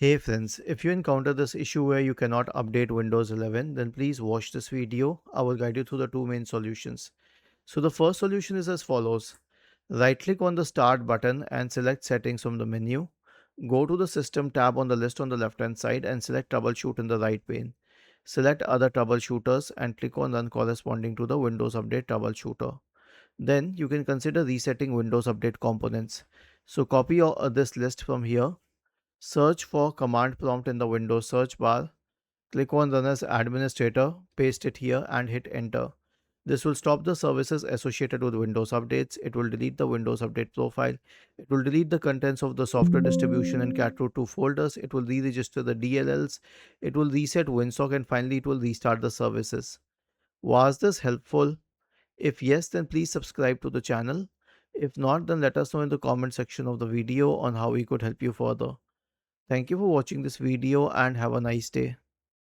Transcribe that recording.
Hey friends, if you encounter this issue where you cannot update Windows 11, then please watch this video. I will guide you through the two main solutions. So the first solution is as follows. Right click on the start button and select settings from the menu. Go to the system tab on the list on the left hand side and select troubleshoot in the right pane. Select other troubleshooters and click on run corresponding to the Windows Update troubleshooter. Then you can consider resetting Windows Update components. So copy this list from here. Search for command prompt in the Windows search bar. Click on Run as Administrator, paste it here and hit enter. This will stop the services associated with Windows updates. It will delete the Windows Update profile. It will delete the contents of the software distribution and catroot 2 folders. It will re-register the DLLs. It will reset WinSock and finally it will restart the services. Was this helpful? If yes, then please subscribe to the channel. If not, then let us know in the comment section of the video on how we could help you further. Thank you for watching this video and have a nice day.